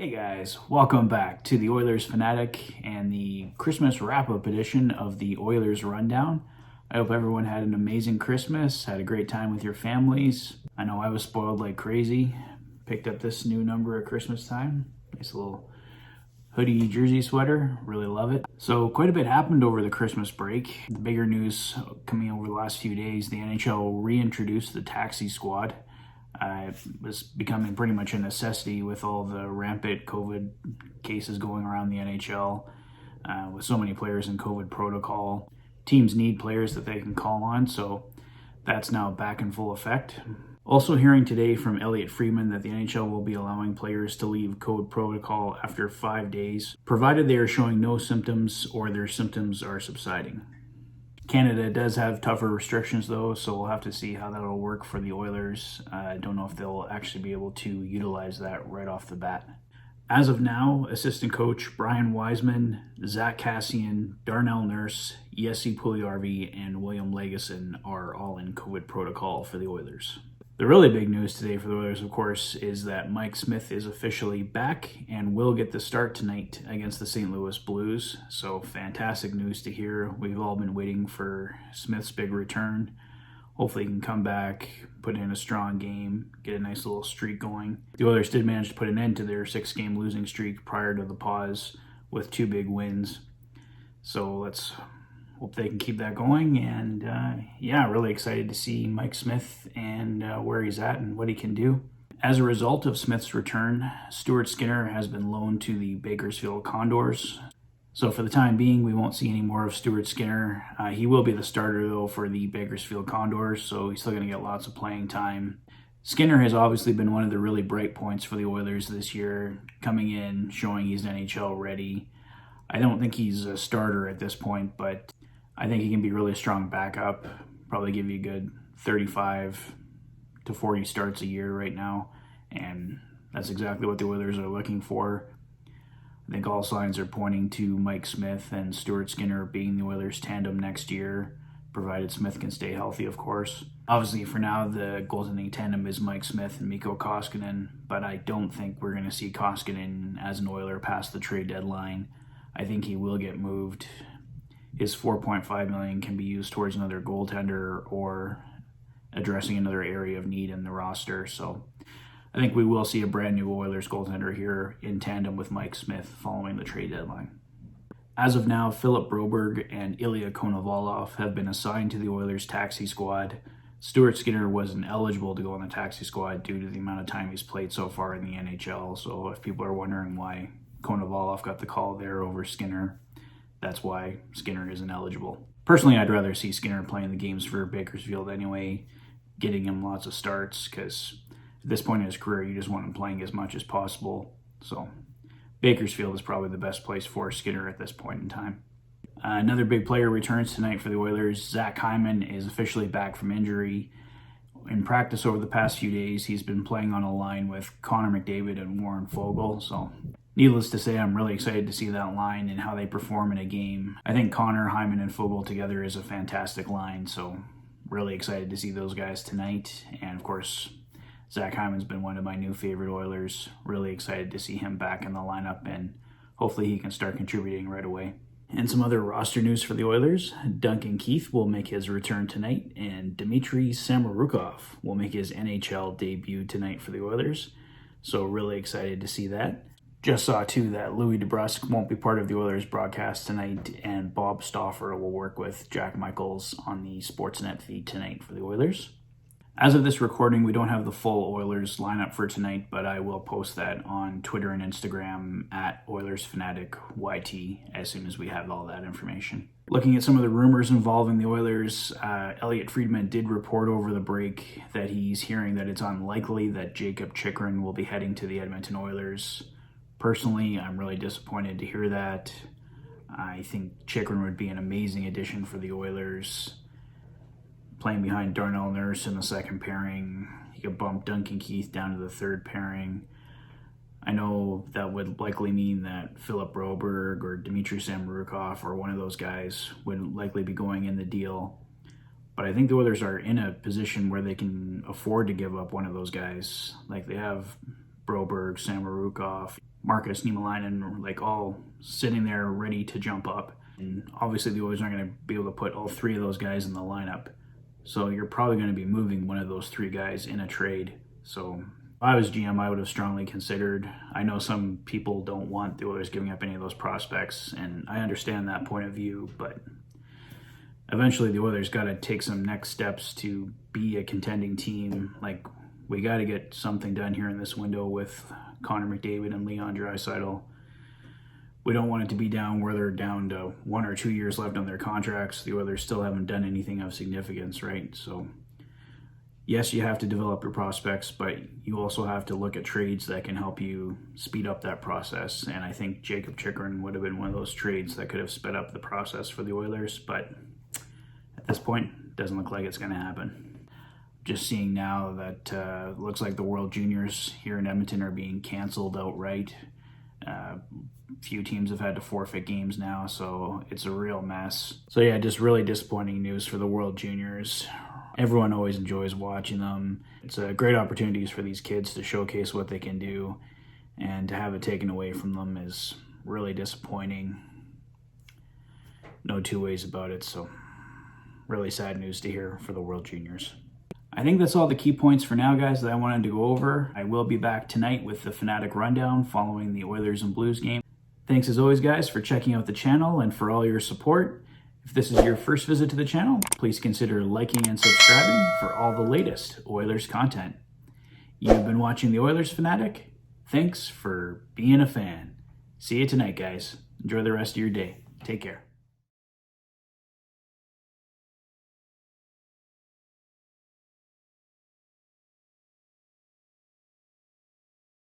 Hey guys, welcome back to the Oilers Fanatic and the Christmas wrap-up edition of the Oilers Rundown. I hope everyone had an amazing Christmas, had a great time with your families. I know I was spoiled like crazy. Picked up this new number at Christmas time. Nice little hoodie jersey sweater, really love it. So quite a bit happened over the Christmas break. The bigger news coming over the last few days, the NHL reintroduced the taxi squad. It was becoming pretty much a necessity with all the rampant COVID cases going around the NHL. With so many players in COVID protocol, teams need players that they can call on, so that's now back in full effect. Also hearing today from Elliotte Friedman that the NHL will be allowing players to leave COVID protocol after 5 days, provided they are showing no symptoms or their symptoms are subsiding. Canada does have tougher restrictions though, so we'll have to see how that'll work for the Oilers. I don't know if they'll actually be able to utilize that right off the bat. As of now, assistant coach Brian Wiseman, Zach Kassian, Darnell Nurse, Jesse Puljujarvi, and William Lagesson are all in COVID protocol for the Oilers. The really big news today for the Oilers, of course, is that Mike Smith is officially back and will get the start tonight against the St. Louis Blues. So fantastic news to hear. We've all been waiting for Smith's big return. Hopefully he can come back, put in a strong game, get a nice little streak going. The Oilers did manage to put an end to their 6-game losing streak prior to the pause with 2 big wins. So let's hope they can keep that going, and really excited to see Mike Smith and where he's at and what he can do. As a result of Smith's return, Stuart Skinner has been loaned to the Bakersfield Condors. So for the time being, we won't see any more of Stuart Skinner. He will be the starter though for the Bakersfield Condors, so he's still going to get lots of playing time. Skinner has obviously been one of the really bright points for the Oilers this year, coming in, showing he's NHL ready. I don't think he's a starter at this point, but I think he can be really strong backup, probably give you a good 35 to 40 starts a year right now, and that's exactly what the Oilers are looking for. I think all signs are pointing to Mike Smith and Stuart Skinner being the Oilers tandem next year, provided Smith can stay healthy, of course. Obviously, for now, the goaltending tandem is Mike Smith and Mikko Koskinen, but I don't think we're going to see Koskinen as an Oiler past the trade deadline. I think he will get moved. His $4.5 million can be used towards another goaltender or addressing another area of need in the roster. So I think we will see a brand new Oilers goaltender here in tandem with Mike Smith following the trade deadline. As of now, Philip Broberg and Ilya Konavolov have been assigned to the Oilers taxi squad. Stuart Skinner wasn't eligible to go on the taxi squad due to the amount of time he's played so far in the NHL. So if people are wondering why Konavolov got the call there over Skinner, that's why Skinner isn't eligible. Personally, I'd rather see Skinner playing the games for Bakersfield anyway, getting him lots of starts, because at this point in his career, you just want him playing as much as possible. So Bakersfield is probably the best place for Skinner at this point in time. Another big player returns tonight for the Oilers. Zach Hyman is officially back from injury. In practice over the past few days, he's been playing on a line with Connor McDavid and Warren Foegele, so needless to say, I'm really excited to see that line and how they perform in a game. I think Connor, Hyman, and Foegele together is a fantastic line, so really excited to see those guys tonight. And of course, Zach Hyman's been one of my new favorite Oilers. Really excited to see him back in the lineup, and hopefully he can start contributing right away. And some other roster news for the Oilers. Duncan Keith will make his return tonight, and Dmitry Samorukov will make his NHL debut tonight for the Oilers. So really excited to see that. Just saw, too, that Louis DeBrusk won't be part of the Oilers broadcast tonight, and Bob Stauffer will work with Jack Michaels on the Sportsnet feed tonight for the Oilers. As of this recording, we don't have the full Oilers lineup for tonight, but I will post that on Twitter and Instagram at Oilers Fanatic YT as soon as we have all that information. Looking at some of the rumors involving the Oilers, Elliotte Friedman did report over the break that he's hearing that it's unlikely that Jakob Chychrun will be heading to the Edmonton Oilers. Personally, I'm really disappointed to hear that. I think Chickerin would be an amazing addition for the Oilers. Playing behind Darnell Nurse in the second pairing, he could bump Duncan Keith down to the third pairing. I know that would likely mean that Philip Broberg or Dmitry Samorukov or one of those guys would likely be going in the deal. But I think the Oilers are in a position where they can afford to give up one of those guys. Like they have Broberg, Samorukov, Marcus, Niemelainen, like all sitting there ready to jump up. And obviously the Oilers aren't going to be able to put all three of those guys in the lineup. So you're probably going to be moving one of those three guys in a trade. So if I was GM, I would have strongly considered. I know some people don't want the Oilers giving up any of those prospects, and I understand that point of view, but eventually the Oilers got to take some next steps to be a contending team. Like, we got to get something done here in this window with Connor McDavid and Leon Draisaitl. We don't want it to be down where they're down to 1 or 2 years left on their contracts. The Oilers still haven't done anything of significance, right? So yes, you have to develop your prospects, but you also have to look at trades that can help you speed up that process. And I think Jakob Chychrun would have been one of those trades that could have sped up the process for the Oilers, but at this point, it doesn't look like it's going to happen. Just seeing now that looks like the World Juniors here in Edmonton are being canceled outright. Few teams have had to forfeit games now, so it's a real mess. So yeah, just really disappointing news for the World Juniors. Everyone always enjoys watching them. It's a great opportunities for these kids to showcase what they can do, and to have it taken away from them is really disappointing. No two ways about it, so really sad news to hear for the World Juniors. I think that's all the key points for now, guys, that I wanted to go over. I will be back tonight with the Fanatic Rundown following the Oilers and Blues game. Thanks as always, guys, for checking out the channel and for all your support. If this is your first visit to the channel, please consider liking and subscribing for all the latest Oilers content. You've been watching the Oilers Fanatic. Thanks for being a fan. See you tonight, guys. Enjoy the rest of your day. Take care.